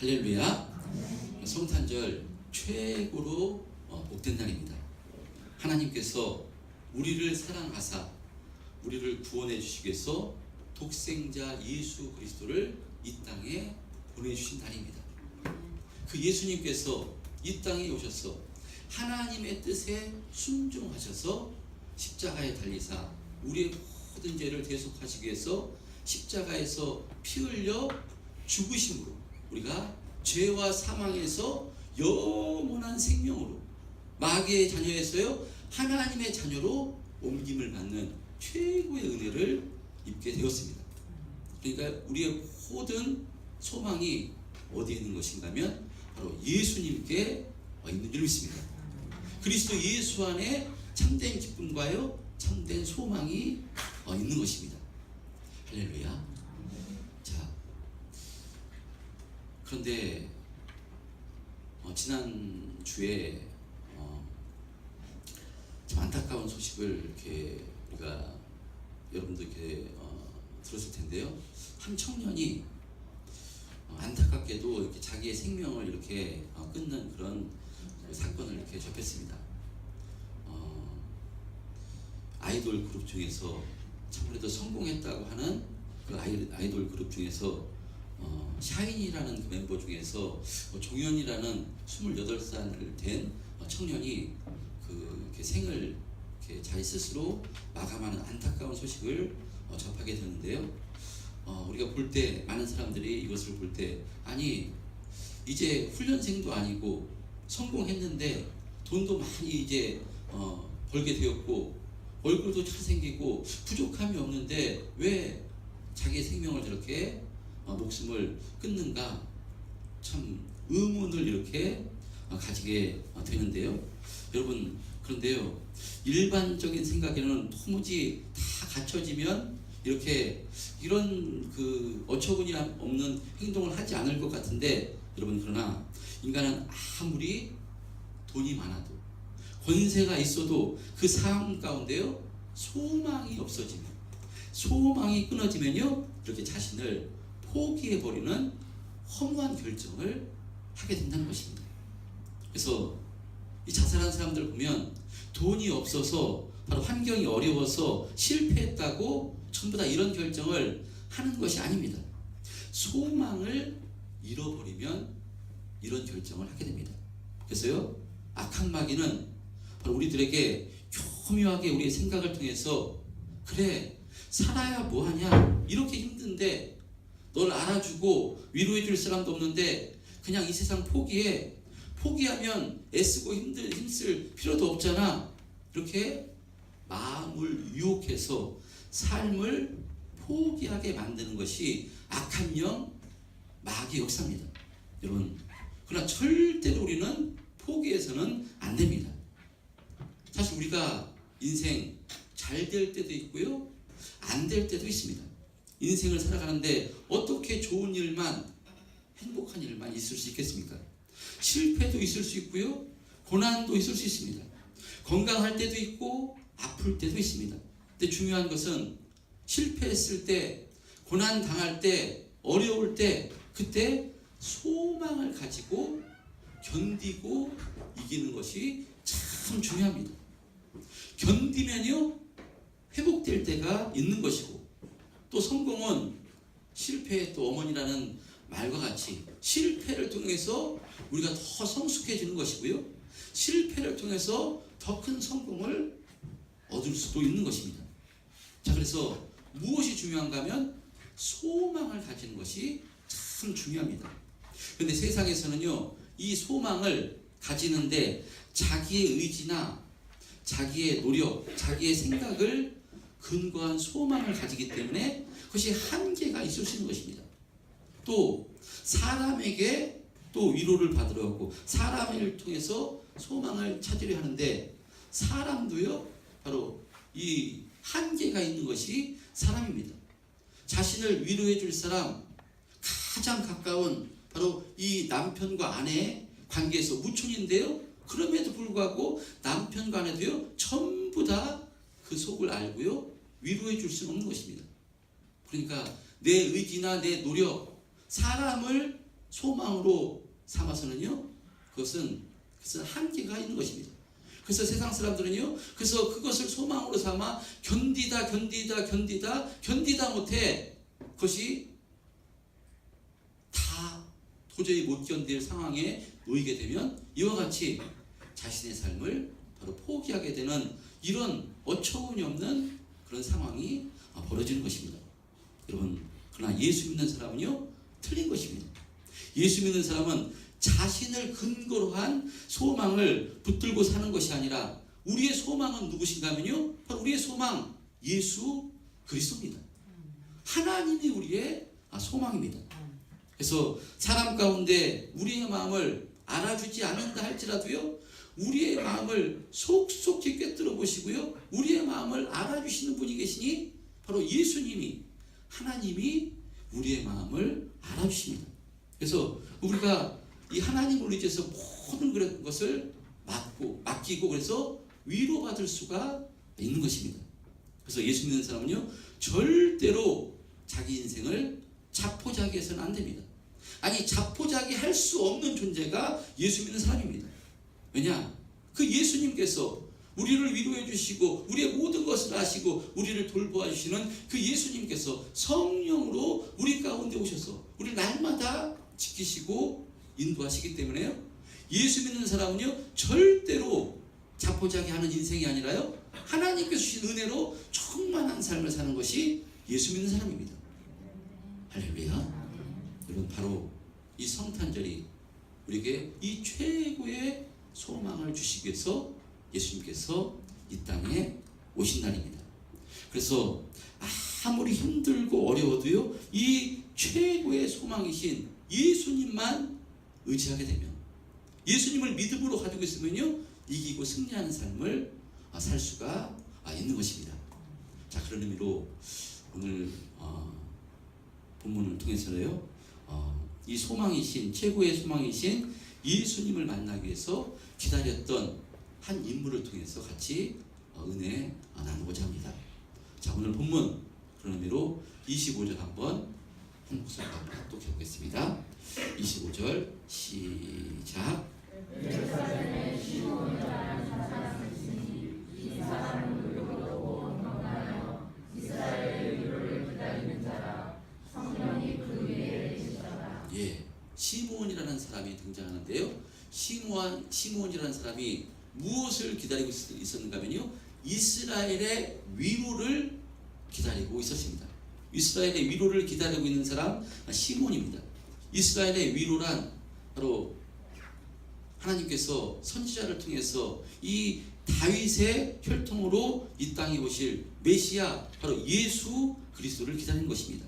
할렐루야. 성탄절 최고로 복된 날입니다. 하나님께서 우리를 사랑하사 우리를 구원해 주시기 위해서 독생자 예수 그리스도를 이 땅에 보내주신 날입니다. 그 예수님께서 이 땅에 오셔서 하나님의 뜻에 순종하셔서 십자가에 달리사 우리의 모든 죄를 대속하시기 위해서 십자가에서 피 흘려 죽으심으로 우리가 죄와 사망에서 영원한 생명으로 마귀의 자녀에서요 하나님의 자녀로 옮김을 받는 최고의 은혜를 입게 되었습니다. 그러니까 우리의 모든 소망이 어디에 있는 것인가 하면 바로 예수님께 있는 줄 믿습니다. 그리스도 예수 안에 참된 기쁨과요 참된 소망이 있는 것입니다. 할렐루야. 자, 그런데 지난 주에 참 안타까운 소식을 이렇게 우리가 여러분도 이렇게 들었을 텐데요. 한 청년이 안타깝게도 이렇게 자기의 생명을 이렇게 끊는 그런 사건을 이렇게 접했습니다. 아이돌 그룹 중에서 참으로도 성공했다고 하는 그 아이돌 그룹 중에서 샤인이라는 그 멤버 중에서 종현이라는 28살 된 청년이 그 생을 이렇게 자기 스스로 마감하는 안타까운 소식을 접하게 되는데요. 우리가 볼 때 많은 사람들이 이것을 볼 때 아니 이제 훈련생도 아니고 성공했는데 돈도 많이 이제 벌게 되었고 얼굴도 잘생기고 부족함이 없는데 왜 자기의 생명을 저렇게 목숨을 끊는가 참 의문을 이렇게 가지게 되는데요. 여러분 그런데요 일반적인 생각에는 도무지 다 갖춰지면 이렇게 이런 그 어처구니 없는 행동을 하지 않을 것 같은데 여러분 그러나 인간은 아무리 돈이 많아도 권세가 있어도 그 삶 가운데요 소망이 없어지면 소망이 끊어지면요 이렇게 자신을 포기해버리는 허무한 결정을 하게 된다는 것입니다. 그래서 이 자살한 사람들 보면 돈이 없어서 바로 환경이 어려워서 실패했다고 전부 다 이런 결정을 하는 것이 아닙니다. 소망을 잃어버리면 이런 결정을 하게 됩니다. 그래서요 악한 마귀는 바로 우리들에게 교묘하게 우리의 생각을 통해서 그래 살아야 뭐하냐 이렇게 힘든데 널 알아주고 위로해 줄 사람도 없는데 그냥 이 세상 포기해 포기하면 애쓰고 힘쓸 필요도 없잖아 이렇게 마음을 유혹해서 삶을 포기하게 만드는 것이 악한 영 마귀의 역사입니다. 여러분 그러나 절대로 우리는 포기해서는 안 됩니다. 사실 우리가 인생 잘 될 때도 있고요 안 될 때도 있습니다. 인생을 살아가는데 어떻게 좋은 일만 행복한 일만 있을 수 있겠습니까? 실패도 있을 수 있고요 고난도 있을 수 있습니다. 건강할 때도 있고 아플 때도 있습니다. 근데 중요한 것은 실패했을 때 고난 당할 때 어려울 때 그때 소망을 가지고 견디고 이기는 것이 참 중요합니다. 견디면요 회복될 때가 있는 것이고 또 성공은 실패의 또 어머니라는 말과 같이 실패를 통해서 우리가 더 성숙해지는 것이고요 실패를 통해서 더 큰 성공을 얻을 수도 있는 것입니다. 자 그래서 무엇이 중요한가 하면 소망을 가지는 것이 참 중요합니다. 그런데 세상에서는요 이 소망을 가지는데 자기의 의지나 자기의 노력, 자기의 생각을 근거한 소망을 가지기 때문에 그것이 한계가 있을 수 있는 것입니다. 또 사람에게 또 위로를 받으려 하고 사람을 통해서 소망을 찾으려 하는데 사람도요 바로 이 한계가 있는 것이 사람입니다. 자신을 위로해 줄 사람 가장 가까운 바로 이 남편과 아내의 관계에서 무촌인데요 그럼에도 불구하고 남편과 아내도요 전부 다 그 속을 알고요 위로해 줄 수는 없는 것입니다. 그러니까 내 의지나 내 노력 사람을 소망으로 삼아서는요, 그것은 한계가 있는 것입니다. 그래서 세상 사람들은요, 그래서 그것을 소망으로 삼아 견디다 못해 그것이 다 도저히 못 견딜 상황에 놓이게 되면 이와 같이 자신의 삶을 바로 포기하게 되는 이런 어처구니 없는 그런 상황이 벌어지는 것입니다. 여러분, 그러나 예수 믿는 사람은요, 틀린 것입니다. 예수 믿는 사람은 자신을 근거로 한 소망을 붙들고 사는 것이 아니라 우리의 소망은 누구신가 하면요, 바로 우리의 소망 예수 그리스도입니다. 하나님이 우리의 소망입니다. 그래서 사람 가운데 우리의 마음을 알아주지 않는다 할지라도요, 우리의 마음을 속속히 꿰뚫어 보시고요, 우리의 마음을 알아주시는 분이 계시니 바로 예수님이, 하나님이 우리의 마음을 알아주십니다. 그래서 우리가 이 하나님을 의지해서 모든 것을 맡기고 그래서 위로받을 수가 있는 것입니다. 그래서 예수 믿는 사람은요, 절대로 자기 인생을 자포자기해서는 안 됩니다. 아니, 자포자기 할 수 없는 존재가 예수 믿는 사람입니다. 왜냐? 그 예수님께서 우리를 위로해 주시고 우리의 모든 것을 아시고 우리를 돌보아 주시는 그 예수님께서 성령으로 우리 가운데 오셔서 우리 날마다 지키시고 인도하시기 때문에요, 예수 믿는 사람은요, 절대로 자포자기하는 인생이 아니라요, 하나님께서 주신 은혜로 충만한 삶을 사는 것이 예수 믿는 사람입니다. 할렐루야. 여러분, 바로 이 성탄절이 우리에게 이 최고의 소망을 주시기 위해서 예수님께서 이 땅에 오신 날입니다. 그래서 아무리 힘들고 어려워도요, 이 최고의 소망이신 예수님만 의지하게 되면, 예수님을 믿음으로 가지고 있으면요, 이기고 승리하는 삶을 살 수가 있는 것입니다. 자, 그런 의미로 오늘 본문을 통해서요, 이 소망이신, 최고의 소망이신 예수님을 만나기 위해서 기다렸던 한 인물을 통해서 같이 은혜 나누고자 합니다. 자, 오늘 본문 그런 의미로 25절 한번 한 목소리로 합독해 보겠습니다. 25절 시작. 예루살렘에 시므온이라는 사람이 있으니 이 사람은 의로우고 경건하여 이스라엘의 위로를 기다리는 자라. 성령이 그 위에 계시더라. 예, 시므온이라는 사람이 등장하는데요, 시므온이라는 사람이 무엇을 기다리고 있었는가 하면요, 이스라엘의 위로를 기다리고 있었습니다. 이스라엘의 위로를 기다리고 있는 사람 시므온입니다. 이스라엘의 위로란 바로 하나님께서 선지자를 통해서 이 다윗의 혈통으로 이 땅에 오실 메시아, 바로 예수 그리스도를 기다리는 것입니다.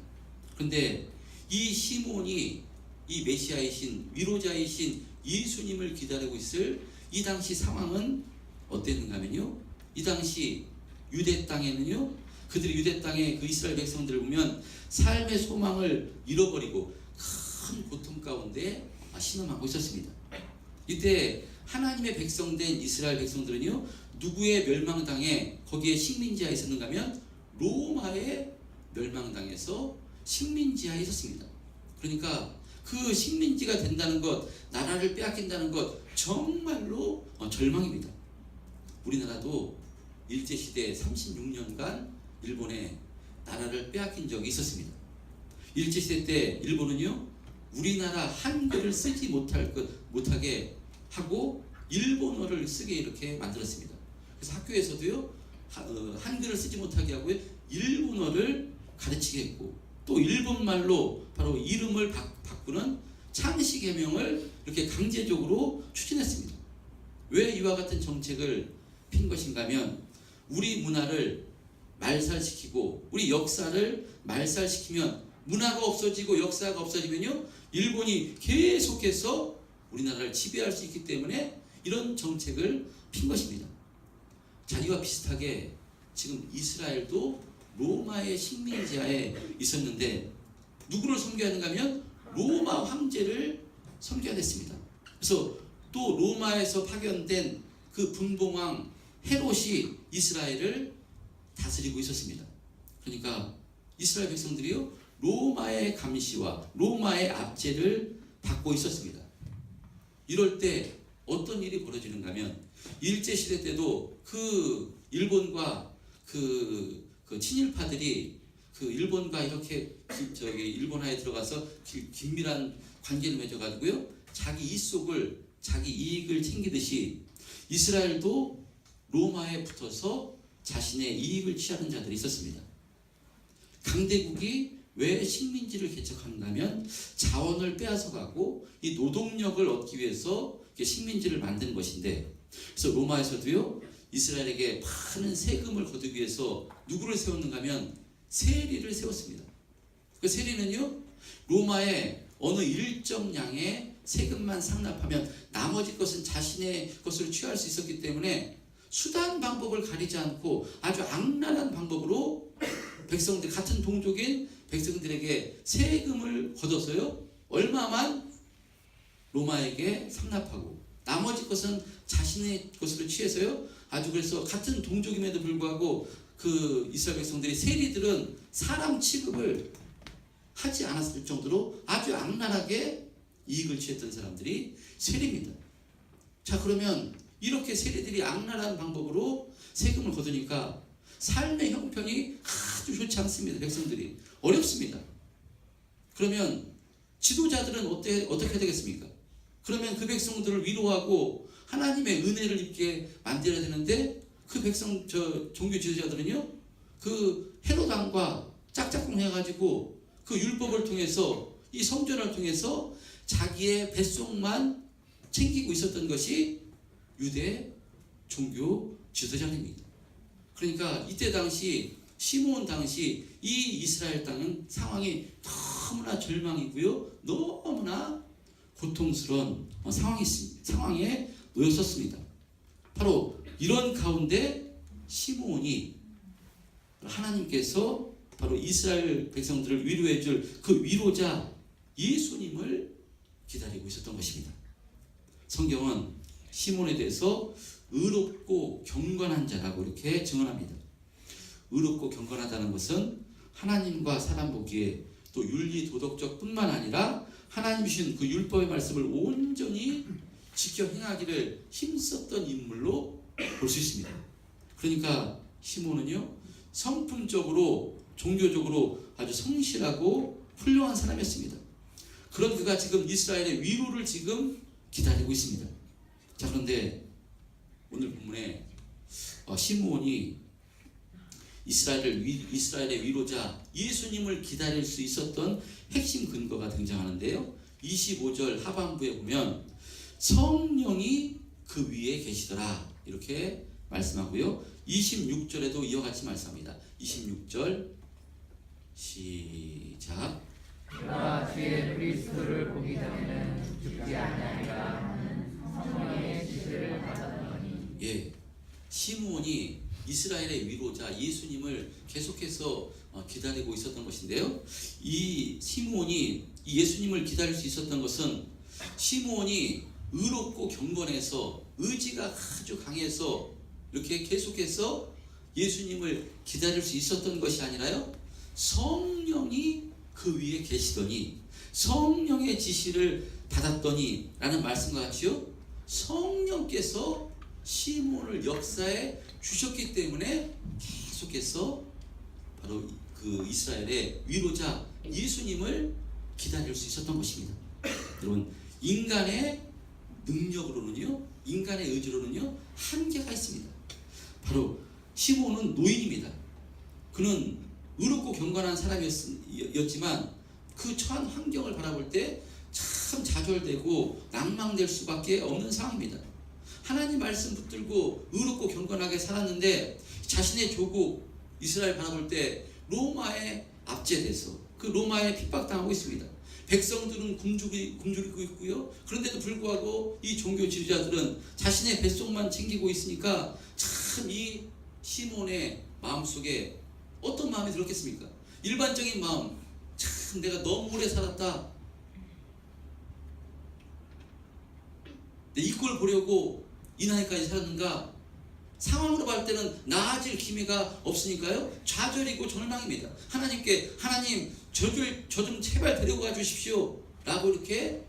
그런데 이 시므온이 이 메시아이신, 위로자이신 예수님을 기다리고 있을 이 당시 상황은 어땠는가 하면요, 이 당시 유대 땅에는요, 그들이 유대 땅의 그 이스라엘 백성들을 보면 삶의 소망을 잃어버리고 큰 고통 가운데 신음하고 있었습니다. 이때 하나님의 백성된 이스라엘 백성들은요, 누구의 멸망당에 거기에 식민지하에 있었는가 하면 로마의 멸망당에서 식민지하에 있었습니다. 그러니까 그 식민지가 된다는 것, 나라를 빼앗긴다는 것, 정말로 절망입니다. 우리나라도 일제시대 36년간 일본에 나라를 빼앗긴 적이 있었습니다. 일제시대 때 일본은요, 우리나라 한글을 쓰지 못하게 하고 일본어를 쓰게 이렇게 만들었습니다. 그래서 학교에서도요, 한글을 쓰지 못하게 하고요, 일본어를 가르치게 했고, 또 일본말로 바로 이름을 바꾸는 창씨개명을 이렇게 강제적으로 추진했습니다. 왜 이와 같은 정책을 핀 것인가 하면, 우리 문화를 말살시키고 우리 역사를 말살시키면 문화가 없어지고 역사가 없어지면요, 일본이 계속해서 우리나라를 지배할 수 있기 때문에 이런 정책을 핀 것입니다. 자, 이와 비슷하게 지금 이스라엘도 로마의 식민지하에 있었는데 누구를 섬겨야 하는가 하면 로마 황제를 섬겨야 됐습니다. 그래서 또 로마에서 파견된 그 분봉왕 헤롯이 이스라엘을 다스리고 있었습니다. 그러니까 이스라엘 백성들이요, 로마의 감시와 로마의 압제를 받고 있었습니다. 이럴 때 어떤 일이 벌어지는가 하면 일제시대 때도 그 일본과 그 친일파들이 그 일본과 이렇게 일본화에 들어가서 긴밀한 관계를 맺어가지고요, 자기 자기 이익을 챙기듯이 이스라엘도 로마에 붙어서 자신의 이익을 취하는 자들이 있었습니다. 강대국이 왜 식민지를 개척하는가 하면 자원을 빼앗아가고 이 노동력을 얻기 위해서 식민지를 만든 것인데, 그래서 로마에서도요, 이스라엘에게 많은 세금을 거두기 위해서 누구를 세웠는가 하면 세리를 세웠습니다. 그 세리는요, 로마의 어느 일정량의 세금만 상납하면 나머지 것은 자신의 것으로 취할 수 있었기 때문에 수단 방법을 가리지 않고 아주 악랄한 방법으로 백성들, 같은 동족인 백성들에게 세금을 걷어서요, 얼마만 로마에게 상납하고 나머지 것은 자신의 것으로 취해서요, 아주 그래서 같은 동족임에도 불구하고 그 이스라엘 백성들이, 세리들은 사람 취급을 하지 않았을 정도로 아주 악랄하게 이익을 취했던 사람들이 세리입니다. 자, 그러면 이렇게 세리들이 악랄한 방법으로 세금을 거두니까 삶의 형편이 아주 좋지 않습니다. 백성들이 어렵습니다. 그러면 지도자들은 어떻게 되겠습니까? 그러면 그 백성들을 위로하고 하나님의 은혜를 입게 만들어야 되는데, 그 종교 지도자들은요, 그 헤롯 왕과 짝짝꿍 해가지고 그 율법을 통해서, 이 성전을 통해서 자기의 뱃속만 챙기고 있었던 것이 유대 종교 지도자입니다. 그러니까 이때 당시 시므온 당시 이 이스라엘 땅은 상황이 너무나 절망이고요, 너무나 고통스러운 상황에 놓였었습니다. 바로 이런 가운데 시므온이, 하나님께서 바로 이스라엘 백성들을 위로해 줄 그 위로자 예수님을 기다리고 있었던 것입니다. 성경은 시므온에 대해서 의롭고 경건한 자라고 이렇게 증언합니다. 의롭고 경건하다는 것은 하나님과 사람 보기에 또 윤리 도덕적 뿐만 아니라 하나님 주신 그 율법의 말씀을 온전히 지켜 행하기를 힘썼던 인물로 볼 수 있습니다. 그러니까 시므온은요, 성품적으로 종교적으로 아주 성실하고 훌륭한 사람이었습니다. 그런 그가 지금 이스라엘의 위로를 지금 기다리고 있습니다. 자, 그런데 오늘 본문에 시므온이 이스라엘의 위로자 예수님을 기다릴 수 있었던 핵심 근거가 등장하는데요, 25절 하반부에 보면 성령이 그 위에 계시더라 이렇게 말씀하고요, 26절에도 이와 같이 말씀합니다. 26절 시작. 그가 주의 그리스도를 보기 전에는 죽지 아니하리라 하는 성령의 지시를 받았더니. 예, 시므온이 이스라엘의 위로자 예수님을 계속해서 기다리고 있었던 것인데요, 이 시므온이 이 예수님을 기다릴 수 있었던 것은 시므온이 의롭고 경건해서 의지가 아주 강해서 이렇게 계속해서 예수님을 기다릴 수 있었던 것이 아니라요, 성령이 그 위에 계시더니, 성령의 지시를 받았더니 라는 말씀과 같이요, 성령께서 시므온을 역사에 주셨기 때문에 계속해서 바로 그 이스라엘의 위로자 예수님을 기다릴 수 있었던 것입니다. 여러분, 인간의 능력으로는요, 인간의 의지로는요, 한계가 있습니다. 바로 시므온은 노인입니다. 그는 의롭고 경건한 사람이었지만 그 처한 환경을 바라볼 때 참 좌절되고 낭망될 수밖에 없는 상황입니다. 하나님 말씀 붙들고 의롭고 경건하게 살았는데 자신의 조국 이스라엘 바라볼 때 로마에 압제돼서 그 로마에 핍박당하고 있습니다. 백성들은 굶주리고 있고요. 그런데도 불구하고 이 종교 지도자들은 자신의 뱃속만 챙기고 있으니까 참 이 시몬의 마음속에 어떤 마음이 들었겠습니까? 일반적인 마음, 참 내가 너무 오래 살았다, 이 꼴 보려고 이 나이까지 살았는가? 상황으로 볼 때는 나아질 기미가 없으니까요, 좌절이고 절망입니다. 하나님께 하나님 저 좀 제발 데려가 주십시오 라고 이렇게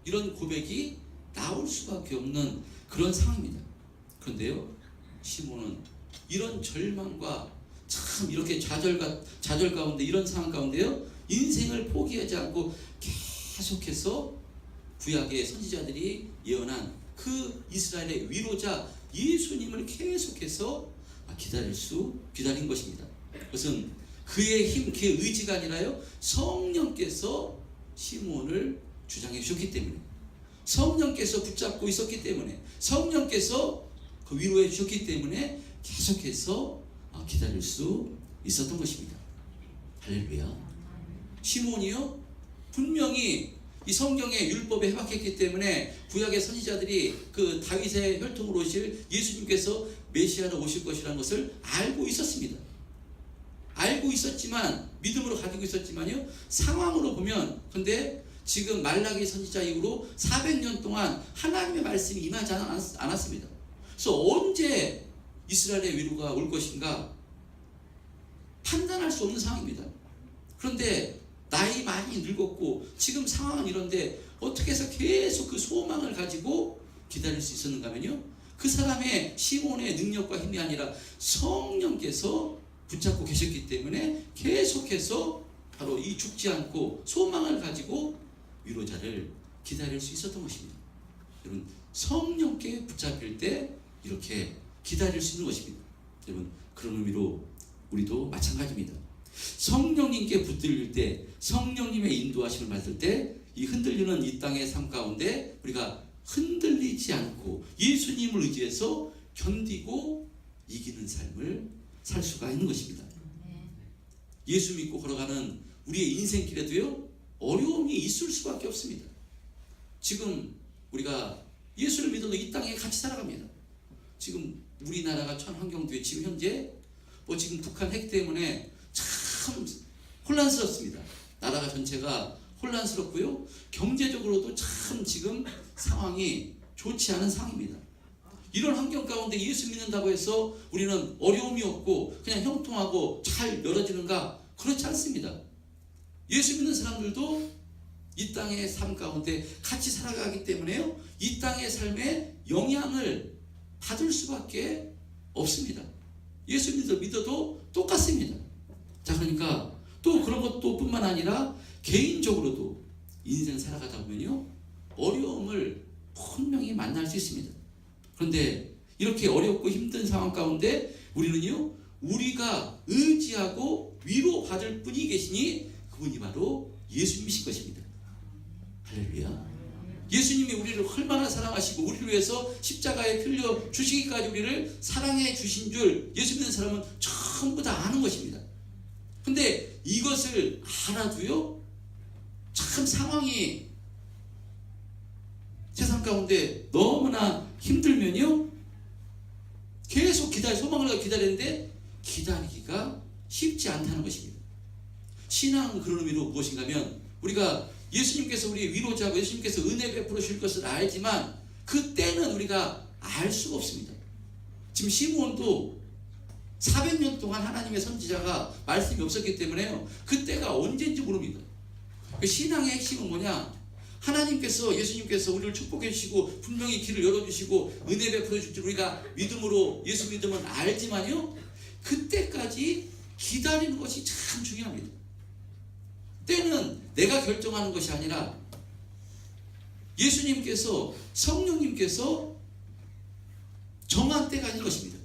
이런 고백이 나올 수밖에 없는 그런 상황입니다. 그런데요, 시몬은 이런 절망과 참 이렇게 좌절 가운데, 이런 상황 가운데요, 인생을 포기하지 않고 계속해서 구약의 선지자들이 예언한 그 이스라엘의 위로자 예수님을 계속해서 기다린 것입니다. 그것은 그의 힘, 그의 의지가 아니라요, 성령께서 시몬을 주장해 주셨기 때문에, 성령께서 붙잡고 있었기 때문에, 성령께서 그 위로해 주셨기 때문에 계속해서 기다릴 수 있었던 것입니다. 할렐루야. 시몬이요, 분명히 이 성경의 율법에 해박했기 때문에 구약의 선지자들이 그 다윗의 혈통으로 오실 예수님께서 메시아로 오실 것이라는 것을 알고 있었습니다. 알고 있었지만, 믿음으로 가지고 있었지만요, 상황으로 보면, 근데 지금 말라기 선지자 이후로 400년 동안 하나님의 말씀이 임하지 않았습니다. 그래서 언제 이스라엘의 위로가 올 것인가 판단할 수 없는 상황입니다. 그런데 나이 많이 늙었고 지금 상황은 이런데 어떻게 해서 계속 그 소망을 가지고 기다릴 수 있었는가 하면요, 그 사람의 시몬의 능력과 힘이 아니라 성령께서 붙잡고 계셨기 때문에 계속해서 바로 이 죽지 않고 소망을 가지고 위로자를 기다릴 수 있었던 것입니다. 여러분, 성령께 붙잡힐 때 이렇게 기다릴 수 있는 것입니다. 여러분, 그런 의미로 우리도 마찬가지입니다. 성령님께 붙들릴 때, 성령님의 인도하심을 받을 때, 이 흔들리는 이 땅의 삶 가운데 우리가 흔들리지 않고 예수님을 의지해서 견디고 이기는 삶을 살 수가 있는 것입니다. 예수 믿고 걸어가는 우리의 인생길에도요, 어려움이 있을 수밖에 없습니다. 지금 우리가 예수를 믿어도 이 땅에 같이 살아갑니다. 지금 우리나라가 처한 환경도에 지금 현재 지금 북한 핵 때문에 참 혼란스럽습니다. 나라가 전체가 혼란스럽고요, 경제적으로도 참 지금 상황이 좋지 않은 상황입니다. 이런 환경 가운데 예수 믿는다고 해서 우리는 어려움이 없고 그냥 형통하고 잘 열어지는가? 그렇지 않습니다. 예수 믿는 사람들도 이 땅의 삶 가운데 같이 살아가기 때문에요, 이 땅의 삶에 영향을 받을 수밖에 없습니다. 예수 믿어도 똑같습니다. 자, 그러니까 또 그런 것도 뿐만 아니라 개인적으로도 인생 살아가다 보면요, 어려움을 분명히 만날 수 있습니다. 그런데 이렇게 어렵고 힘든 상황 가운데 우리는요, 우리가 의지하고 위로받을 분이 계시니 그분이 바로 예수님이신 것입니다. 할렐루야. 예수님이 우리를 얼마나 사랑하시고 우리를 위해서 십자가에 흘려 주시기까지 우리를 사랑해 주신 줄 예수 믿는 사람은 전부 다 아는 것입니다. 근데 이것을 알아도요, 참 상황이 세상 가운데 너무나 힘들면요, 계속 소망을 가지고 기다리는데 기다리기가 쉽지 않다는 것입니다. 신앙은 그런 의미로 무엇인가 하면, 우리가 예수님께서 우리 위로자고 예수님께서 은혜 베풀어 주실 것을 알지만 그때는 우리가 알 수가 없습니다. 지금 시므온도 400년 동안 하나님의 선지자가 말씀이 없었기 때문에요, 그때가 언제인지 모릅니다. 신앙의 핵심은 뭐냐? 하나님께서, 예수님께서 우리를 축복해 주시고 분명히 길을 열어주시고 은혜 베풀어 줄 줄 우리가 믿음으로 예수 믿으면 알지만요, 그때까지 기다리는 것이 참 중요합니다. 때는 내가 결정하는 것이 아니라 예수님께서, 성령님께서 정한 때가 있는 것입니다.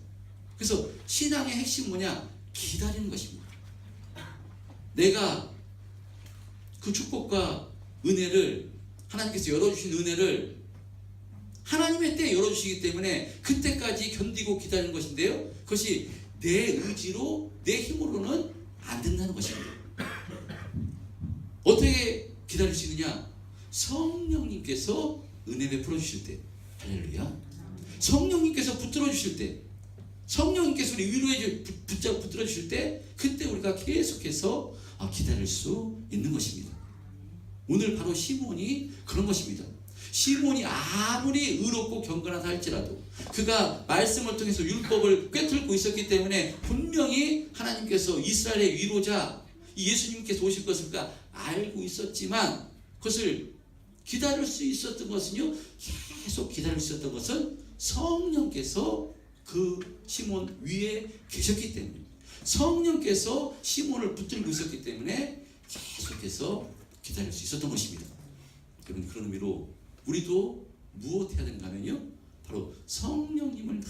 그래서 신앙의 핵심은 뭐냐? 기다리는 것입니다. 내가 그 축복과 은혜를, 하나님께서 열어주신 은혜를 하나님의 때에 열어주시기 때문에 그때까지 견디고 기다리는 것인데요, 그것이 내 의지로, 내 힘으로는 안 된다는 것입니다. 어떻게 기다릴 수 있느냐? 성령님께서 은혜 베풀어 주실 때, 할렐루야. 성령님께서 붙들어 주실 때, 성령님께서 우리 위로에 붙들어 주실 때, 그때 우리가 계속해서 기다릴 수 있는 것입니다. 오늘 바로 시몬이 그런 것입니다. 시몬이 아무리 의롭고 경건하다 할지라도 그가 말씀을 통해서 율법을 꿰뚫고 있었기 때문에 분명히 하나님께서 이스라엘의 위로자 이 예수님께서 오실 것을 그가 알고 있었지만 그것을 기다릴 수 있었던 것은요, 계속 기다릴 수 있었던 것은 성령께서 그 시몬 위에 계셨기 때문에, 성령께서 시몬을 붙들고 있었기 때문에 계속해서 기다릴 수 있었던 것입니다. 여러분, 그런 의미로 우리도 무엇 해야 되는가 하면요, 바로 성령님을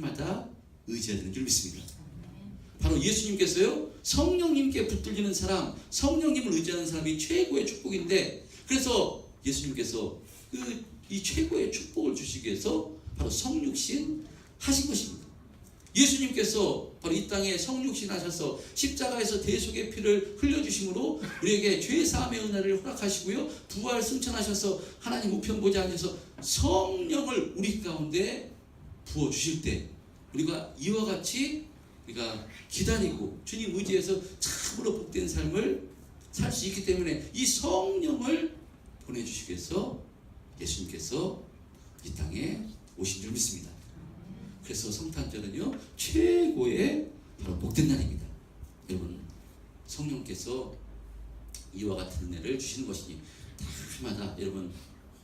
날마다 의지해야 되는 줄 믿습니다. 바로 예수님께서요, 성령님께 붙들리는 사람, 성령님을 의지하는 사람이 최고의 축복인데, 그래서 예수님께서 이 최고의 축복을 주시기 위해서 바로 성육신 하신 것입니다. 예수님께서 바로 이 땅에 성육신 하셔서 십자가에서 대속의 피를 흘려주심으로 우리에게 죄사함의 은혜를 허락하시고요, 부활 승천하셔서 하나님 우편 보좌에 앉아서 성령을 우리 가운데 부어주실 때, 우리가 이와 같이 우리가 기다리고 주님 의지해서 참으로 복된 삶을 살 수 있기 때문에, 이 성령을 보내주시기 위해서 예수님께서 이 땅에 오신 줄 믿습니다. 그래서 성탄절은요, 최고의 바로 복된 날입니다. 여러분, 성령께서 이와 같은 은혜를 주시는 것이니 날마다 여러분,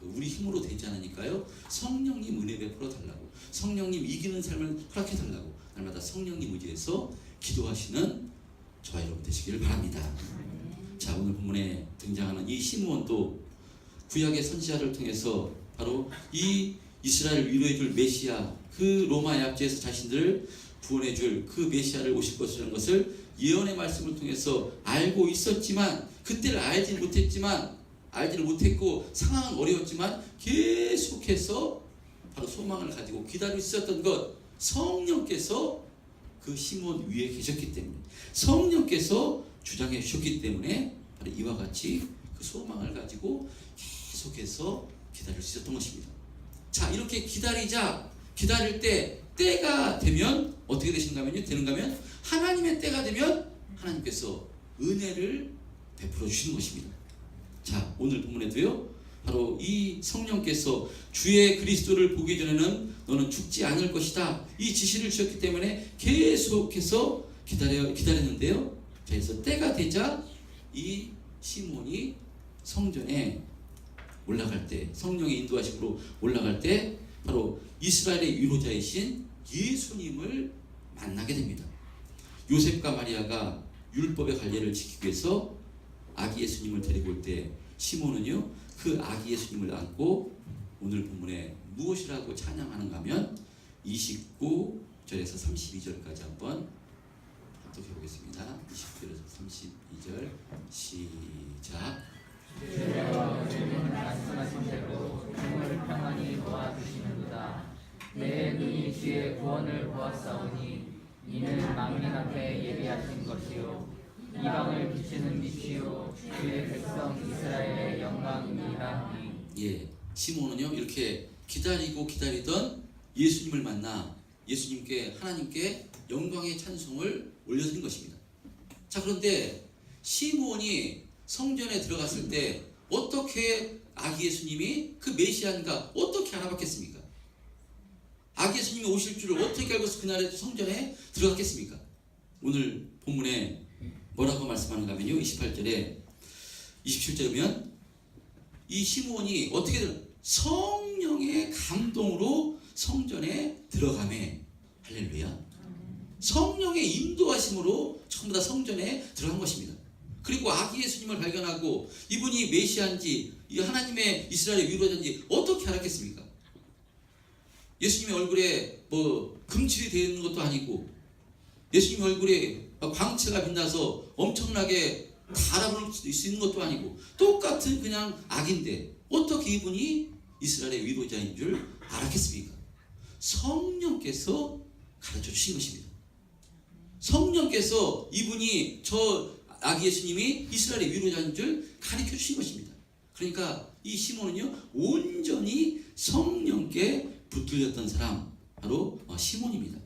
우리 힘으로 되지 않으니까요, 성령님 은혜 베풀어 달라고, 성령님 이기는 삶을 허락해 달라고 날마다 성령님 의지해서 기도하시는 저와 여러분 되시기를 바랍니다. 자, 오늘 본문에 등장하는 이 시므온도 구약의 선지자를 통해서 바로 이 이스라엘 위로해 줄 메시아, 그 로마 약지에서 자신들을 구원해 줄 그 메시아를 오실 것이라는 것을 예언의 말씀을 통해서 알고 있었지만, 그때를 알지를 못했고 상황은 어려웠지만 계속해서 바로 소망을 가지고 기다리고 있었던 것, 성령께서 그 시몬 위에 계셨기 때문에, 성령께서 주장해 주셨기 때문에 바로 이와 같이 그 소망을 가지고 계속해서 기다릴 수 있었던 것입니다. 자, 이렇게 기다릴 때 때가 되면 어떻게 되는가 하면 하나님의 때가 되면 하나님께서 은혜를 베풀어 주시는 것입니다. 자, 오늘 본문에도요, 바로 이 성령께서 주의 그리스도를 보기 전에는 너는 죽지 않을 것이다, 이 지시를 주셨기 때문에 계속해서 기다렸는데요. 자, 그래서 때가 되자 이 시몬이 성전에 올라갈 때, 성령의 인도하심으로 올라갈 때 바로 이스라엘의 위로자이신 예수님을 만나게 됩니다. 요셉과 마리아가 율법의 관례를 지키기 위해서 아기 예수님을 데리고 올 때 시몬은요, 그 아기 예수님을 안고 오늘 본문에 무엇이라고 찬양하는가 하면 29절에서 32절까지 한번 합독해 보겠습니다. 29절에서 32절 시작. 주여, 주님 말씀하신 대로 주님을 평안히 도와주시는도다. 내 눈이 주의 구원을 보았사오니 이는 만민 앞에 예비하신 것이요 이방을 비추는 빛이요 주의 백성 이스라엘의 영광이니라. 예, 시몬은요, 이렇게 기다리던 예수님을 만나 예수님께, 하나님께 영광의 찬송을 올려드린 것입니다. 자, 그런데 시몬이 성전에 들어갔을 때 어떻게 아기 예수님이 그 메시아인가 어떻게 알아봤겠습니까? 아기 예수님이 오실 줄을 어떻게 알고 그날에 성전에 들어갔겠습니까? 오늘 본문에 뭐라고 말씀하는가 하면요, 27절에 보면 이 시몬이 어떻게 성령의 감동으로 성전에 들어가매. 할렐루야. 성령의 인도하심으로 전부 다 성전에 들어간 것입니다. 그리고 아기 예수님을 발견하고 이분이 메시아인지, 이 하나님의 이스라엘의 위로자인지 어떻게 알았겠습니까? 예수님의 얼굴에 뭐 금칠이 되어 있는 것도 아니고, 예수님의 얼굴에 광채가 빛나서 엄청나게 다 알아볼 수 있는 것도 아니고, 똑같은 그냥 악인데 어떻게 이분이 이스라엘의 위로자인 줄 알았겠습니까? 성령께서 가르쳐 주신 것입니다. 성령께서 이분이, 저 아기 예수님이 이스라엘의 위로자인 줄 가르쳐 주신 것입니다. 그러니까 이 시몬은요, 온전히 성령께 붙들렸던 사람, 바로 시몬입니다.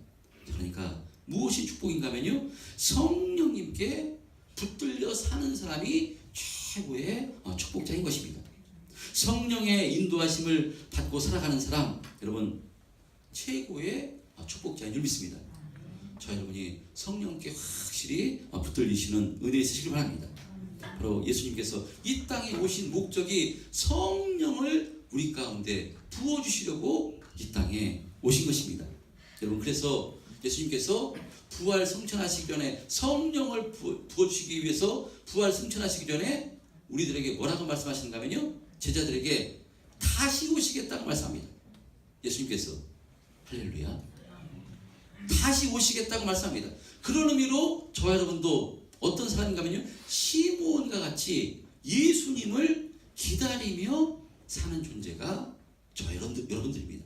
그러니까 무엇이 축복인가 하면요, 성령님께 붙들려 사는 사람이 최고의 축복자인 것입니다. 성령의 인도하심을 받고 살아가는 사람, 여러분 최고의 축복자인 줄 믿습니다. 저 여러분이 성령께 확실히 붙들리시는 은혜 있으시길 바랍니다. 바로 예수님께서 이 땅에 오신 목적이 성령을 우리 가운데 부어주시려고 이 땅에 오신 것입니다. 여러분, 그래서 예수님께서 부활 성천하시기 전에 성령을 부어주시기 위해서 부활 성천하시기 전에 우리들에게 뭐라고 말씀하시는가 하면요, 제자들에게 다시 오시겠다고 말씀합니다. 예수님께서. 할렐루야. 다시 오시겠다고 말씀합니다. 그런 의미로 저와 여러분도 어떤 사람인가 하면요, 시므온과 같이 예수님을 기다리며 사는 존재가 저와 여러분들입니다.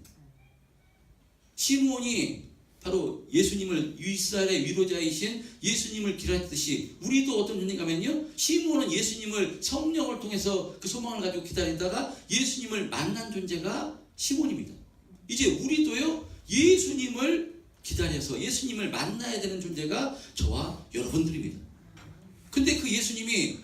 시므온이 바로 예수님을, 이스라엘의 위로자이신 예수님을 기다렸듯이 우리도 어떤 존재인가 하면요, 시므온은 예수님을 성령을 통해서 그 소망을 가지고 기다리다가 예수님을 만난 존재가 시므온입니다. 이제 우리도요, 예수님을 기다려서 예수님을 만나야 되는 존재가 저와 여러분들입니다. 근데 그 예수님이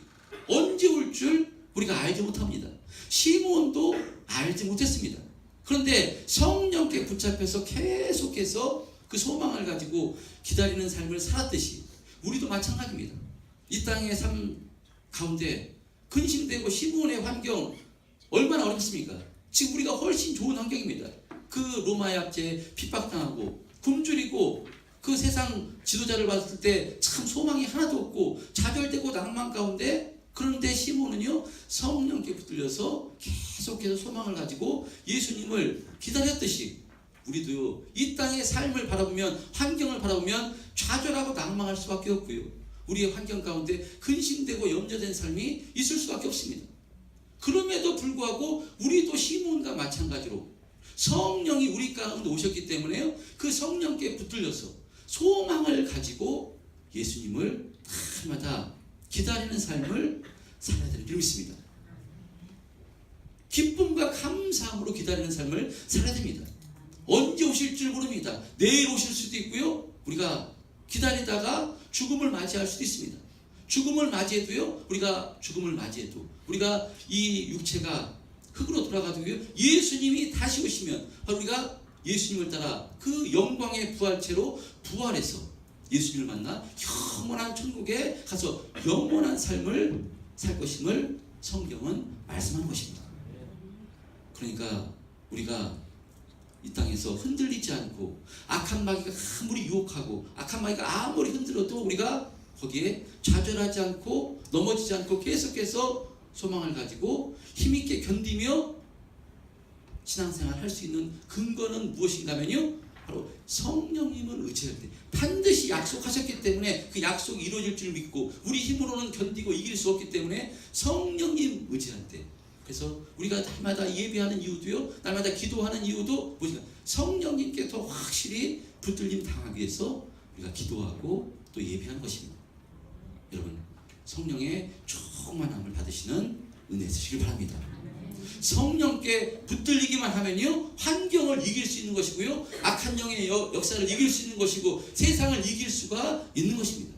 언제 올 줄 우리가 알지 못합니다. 시므온도 알지 못했습니다. 그런데 성령께 붙잡혀서 계속해서 그 소망을 가지고 기다리는 삶을 살았듯이 우리도 마찬가지입니다. 이 땅의 삶 가운데 근심되고 시므온의 환경 얼마나 어렵습니까? 지금 우리가 훨씬 좋은 환경입니다. 그 로마의 압제에 핍박당하고 굶주리고 그 세상 지도자를 봤을 때 참 소망이 하나도 없고 좌절되고 낭만 가운데, 그런데 시므온은요, 성령께 붙들려서 계속해서 소망을 가지고 예수님을 기다렸듯이 우리도요, 이 땅의 삶을 바라보면, 환경을 바라보면 좌절하고 낭망할 수밖에 없고요, 우리의 환경 가운데 근심되고 염려된 삶이 있을 수밖에 없습니다. 그럼에도 불구하고 우리도 시므온과 마찬가지로 성령이 우리 가운데 오셨기 때문에요, 그 성령께 붙들려서 소망을 가지고 예수님을 날마다 기다리는 삶을 살아야 되는 줄 믿습니다. 기쁨과 감사함으로 기다리는 삶을 살아야 됩니다. 언제 오실 줄 모릅니다. 내일 오실 수도 있고요, 우리가 기다리다가 죽음을 맞이할 수도 있습니다. 죽음을 맞이해도요, 우리가 이 육체가 흑으로 돌아가도요, 예수님이 다시 오시면 우리가 예수님을 따라 그 영광의 부활체로 부활해서 예수님을 만나 영원한 천국에 가서 영원한 삶을 살 것임을 성경은 말씀하는 것입니다. 그러니까 우리가 이 땅에서 흔들리지 않고, 악한 마귀가 아무리 유혹하고 악한 마귀가 아무리 흔들어도 우리가 거기에 좌절하지 않고 넘어지지 않고 계속해서 소망을 가지고 힘있게 견디며 신앙생활을 할 수 있는 근거는 무엇인가 하면요, 바로 성령님을 의지할 때, 반드시 약속하셨기 때문에 그 약속이 이루어질 줄 믿고 우리 힘으로는 견디고 이길 수 없기 때문에 성령님 의지할 때, 그래서 우리가 날마다 예배하는 이유도요, 날마다 기도하는 이유도 무엇인가, 성령님께 더 확실히 붙들림 당하기 위해서 우리가 기도하고 또 예배하는 것입니다. 여러분, 성령의 충만함을 받으시는 은혜 있으시길 바랍니다. 성령께 붙들리기만 하면요, 환경을 이길 수 있는 것이고요, 악한 영의 역사를 이길 수 있는 것이고 세상을 이길 수가 있는 것입니다.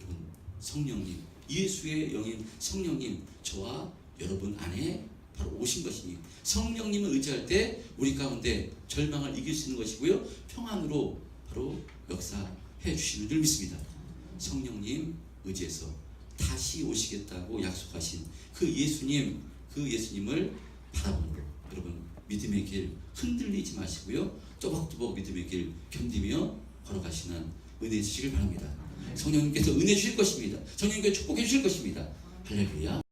여러분, 성령님, 예수의 영인 성령님, 저와 여러분 안에 바로 오신 것이니 성령님을 의지할 때 우리 가운데 절망을 이길 수 있는 것이고요, 평안으로 바로 역사해 주시는 줄 믿습니다. 성령님 의지해서 다시 오시겠다고 약속하신 그 예수님을 바라보므로 여러분, 믿음의 길 흔들리지 마시고요, 또박또박 믿음의 길 견디며 걸어가시는 은혜 주시길 바랍니다. 성령님께서 은혜 주실 것입니다. 성령님께서 축복해 주실 것입니다. 할렐루야.